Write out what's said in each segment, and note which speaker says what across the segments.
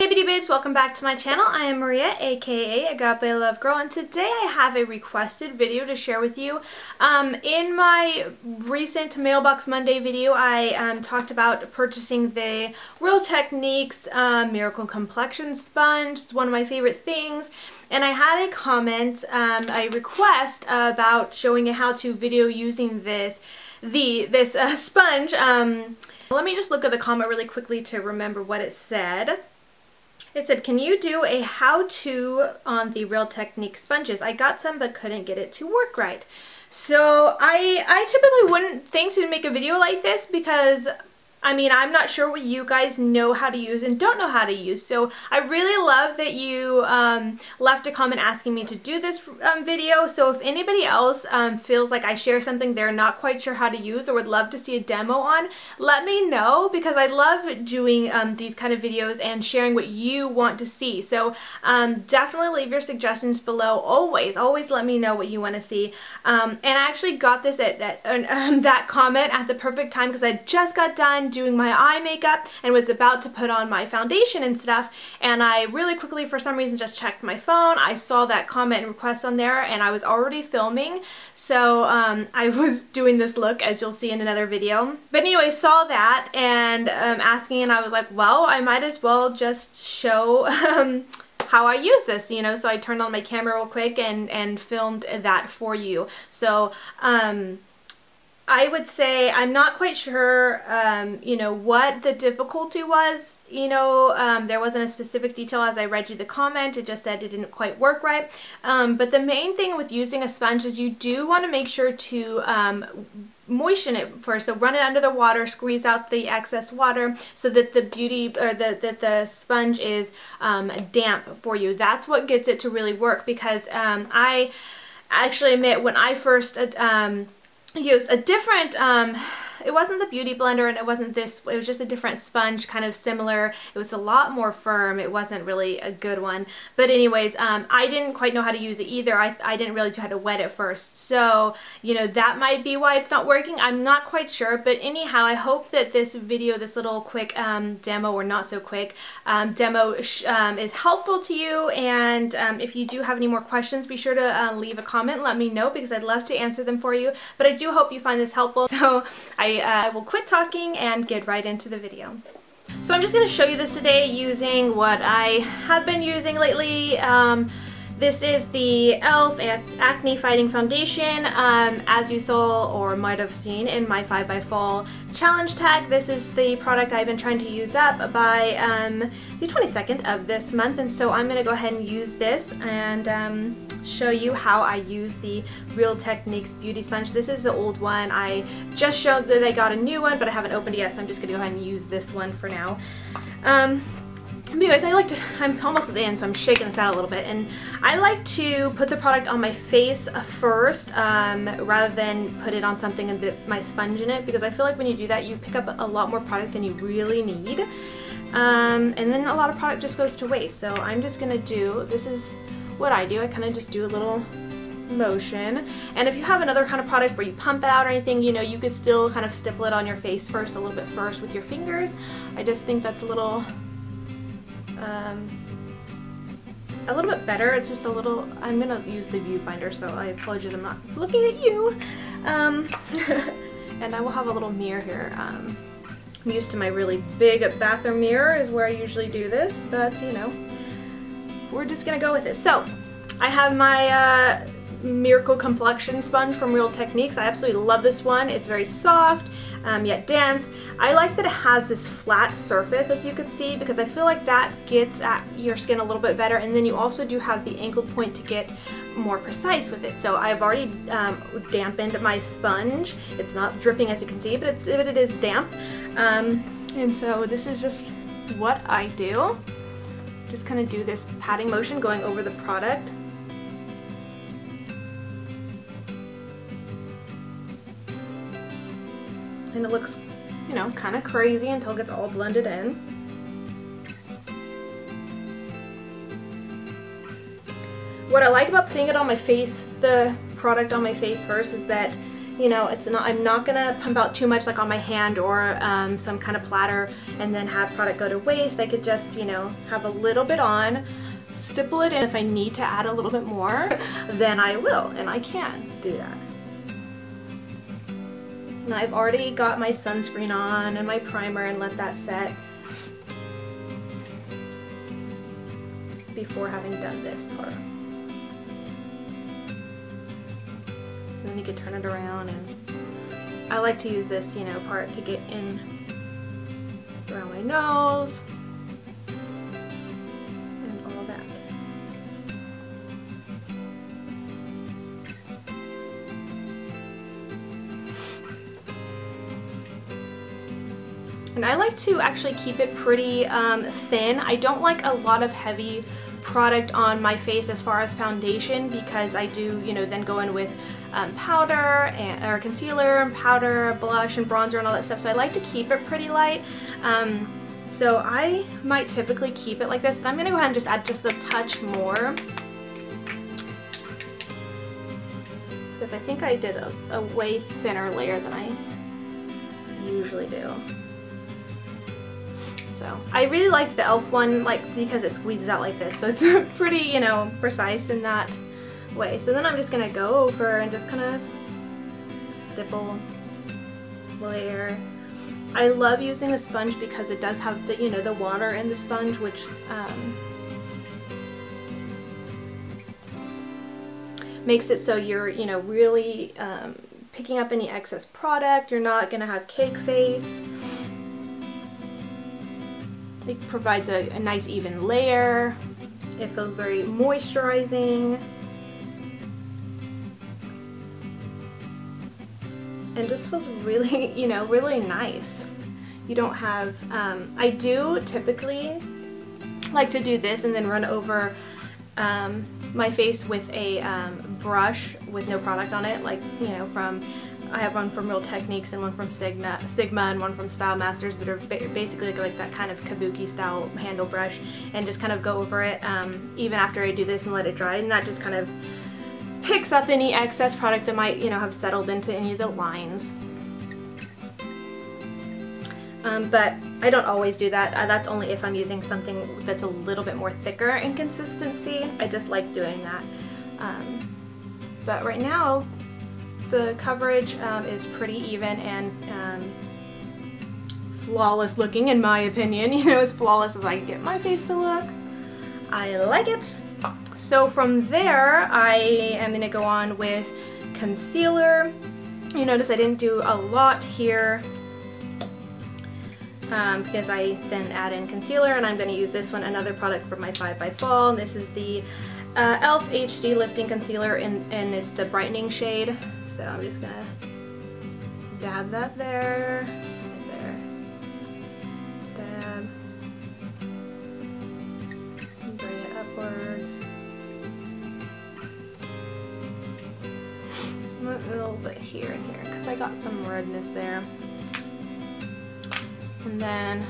Speaker 1: beauty babes, welcome back to my channel. I am Maria, aka Agape Love Girl, and today I have a requested video to share with you. In my recent Mailbox Monday video, I talked about purchasing the Real Techniques Miracle Complexion Sponge. It's one of my favorite things. And I had a comment, a request about showing a how-to video using this sponge. Let me just look at the comment really quickly to remember what it said. It said, can you do a how-to on the Real Techniques sponges? I got some but couldn't get it to work right. So I typically wouldn't think to make a video like this because I mean, I'm not sure what you guys know how to use and don't know how to use. So I really love that you left a comment asking me to do this video. So if anybody else feels like I share something they're not quite sure how to use or would love to see a demo on, let me know, because I love doing these kind of videos and sharing what you want to see. So definitely leave your suggestions below. Always let me know what you want to see. And I actually got this at that comment at the perfect time because I just got done doing my eye makeup and was about to put on my foundation and stuff, and I really quickly for some reason just checked my phone. I saw that comment and request on there and I was already filming, so I was doing this look, as you'll see in another video. But anyway, saw that and asking, and I was like, well, I might as well just show how I use this, you know. So I turned on my camera real quick and filmed that for you. So I would say I'm not quite sure, you know, what the difficulty was. You know, there wasn't a specific detail as I read you the comment. It just said it didn't quite work right. But the main thing with using a sponge is you do want to make sure to moisten it first. So run it under the water, squeeze out the excess water so that the beauty or that the sponge is damp for you. That's what gets it to really work, because I actually admit when I first used a different, it wasn't the beauty blender and it wasn't this, it was just a different sponge, kind of similar. It was a lot more firm. It wasn't really a good one. But anyways, I didn't quite know how to use it either. I didn't really know how to wet it first. So, you know, that might be why it's not working. I'm not quite sure. But anyhow, I hope that this video, this little quick demo, or not so quick demo is helpful to you. And if you do have any more questions, be sure to leave a comment. Let me know, because I'd love to answer them for you. But I do hope you find this helpful. So I will quit talking and get right into the video. So I'm just going to show you this today using what I have been using lately. This is the e.l.f. Acne Fighting Foundation. As you saw or might have seen in my 5 by Fall challenge tag, this is the product I've been trying to use up by the 22nd of this month, and so I'm going to go ahead and use this and show you how I use the Real Techniques Beauty Sponge. This is the old one. I just showed that I got a new one, but I haven't opened it yet, so I'm just going to go ahead and use this one for now. Anyways, I'm almost at the end, so I'm shaking this out a little bit, and I like to put the product on my face first rather than put it on something and dip my sponge in it, because I feel like when you do that you pick up a lot more product than you really need, and then a lot of product just goes to waste. So I'm just gonna do, this is what I do, I kind of just do a little motion. And if you have another kind of product where you pump it out or anything, you know, you could still kind of stipple it on your face first, a little bit first with your fingers. I just think that's a little bit better. It's just a little, I'm gonna use the viewfinder, so I apologize, I'm not looking at you. And I will have a little mirror here. I'm used to my really big bathroom mirror is where I usually do this, but you know, we're just gonna go with it. So I have my Miracle Complexion sponge from Real Techniques. I absolutely love this one. It's very soft, yet dense. I like that it has this flat surface, as you can see, because I feel like that gets at your skin a little bit better, and then you also do have the angled point to get more precise with it. So I've already dampened my sponge. It's not dripping, as you can see, but it is damp. And so this is just what I do. Just kind of do this patting motion going over the product. And it looks, you know, kind of crazy until it gets all blended in. What I like about putting it on my face, the product on my face first, is that you know, I'm not gonna pump out too much like on my hand or some kind of platter and then have product go to waste. I could just, you know, have a little bit on, stipple it in. If I need to add a little bit more, then I will, and I can do that. And I've already got my sunscreen on and my primer and let that set before having done this part. And then you can turn it around, and I like to use this, you know, part to get in around my nose and all that. And I like to actually keep it pretty thin. I don't like a lot of heavy product on my face as far as foundation, because I do, you know, then go in with powder or concealer and powder, blush and bronzer and all that stuff. So I like to keep it pretty light. So I might typically keep it like this, but I'm gonna go ahead and just add just a touch more, because I think I did a way thinner layer than I usually do. So I really like the e.l.f. one, like, because it squeezes out like this, so it's pretty, you know, precise in that way. So then I'm just gonna go over and just kind of stipple, layer. I love using the sponge because it does have the, you know, the water in the sponge, which makes it so you're, you know, really picking up any excess product. You're not gonna have cake face. It provides a nice even layer. It feels very moisturizing. And just feels really, you know, really nice. You don't have, I do typically like to do this and then run over my face with a brush with no product on it, like, you know, I have one from Real Techniques and one from Sigma and one from Style Masters that are basically like that kind of kabuki style handle brush, and just kind of go over it even after I do this and let it dry, and that just kind of picks up any excess product that might, you know, have settled into any of the lines. But I don't always do that. That's only if I'm using something that's a little bit more thicker in consistency. I just like doing that. But right now, the coverage is pretty even and flawless looking, in my opinion. You know, as flawless as I can get my face to look. I like it. So from there, I am going to go on with concealer. You notice I didn't do a lot here because I then add in concealer, and I'm going to use this one, another product from my 5x Fall. This is the e.l.f. HD Lifting Concealer, and it's the brightening shade. So I'm just gonna dab that there, right there, dab, and bring it upwards, a little bit here and here, because I got some redness there, and then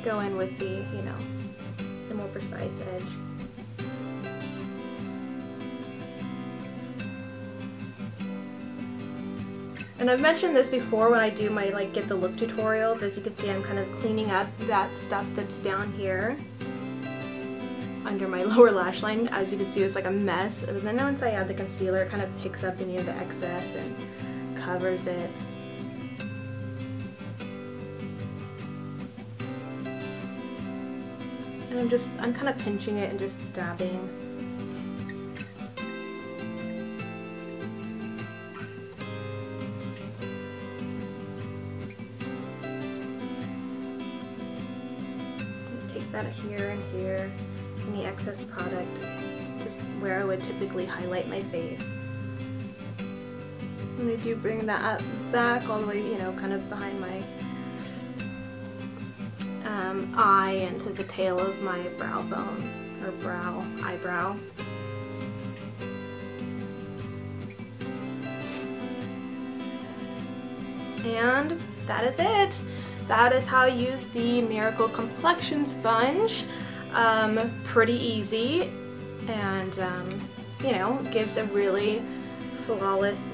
Speaker 1: go in with the, you know, the more precise edge. And I've mentioned this before when I do my, like, get the look tutorials. As you can see, I'm kind of cleaning up that stuff that's down here under my lower lash line. As you can see, it's like a mess. But then once I add the concealer, it kind of picks up any of the excess and covers it. And I'm kind of pinching it and just dabbing. That here and here, any excess product, just where I would typically highlight my face. And I do bring that up back all the way, you know, kind of behind my eye and to the tail of my brow bone, or eyebrow. And that is it. That is how I use the Miracle Complexion sponge. Pretty easy, and you know, gives a really flawless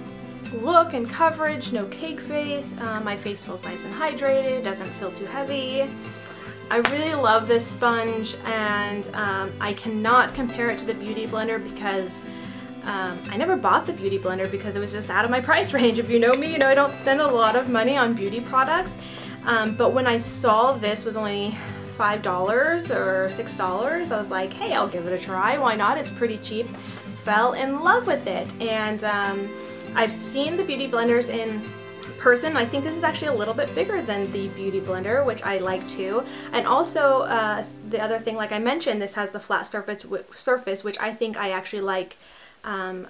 Speaker 1: look and coverage, no cake face. My face feels nice and hydrated, doesn't feel too heavy. I really love this sponge, and I cannot compare it to the Beauty Blender because I never bought the Beauty Blender because it was just out of my price range. If you know me, you know I don't spend a lot of money on beauty products, but when I saw this was only $5 or $6, I was like, hey, I'll give it a try. Why not? It's pretty cheap. Fell in love with it, and I've seen the Beauty Blenders in person. I think this is actually a little bit bigger than the Beauty Blender, which I like too. And also the other thing, like I mentioned, this has the flat surface, which I think I actually like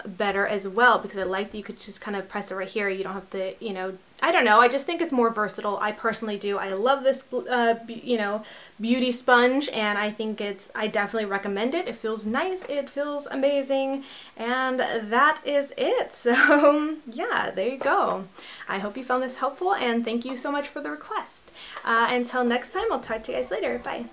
Speaker 1: better as well, because I like that you could just kind of press it right here. You don't have to, you know, I don't know, I just think it's more versatile. I personally do. I love this, you know, beauty sponge, and I think I definitely recommend it. It feels nice, it feels amazing, and that is it. So yeah, there you go. I hope you found this helpful, and thank you so much for the request. Until next time, I'll talk to you guys later. Bye.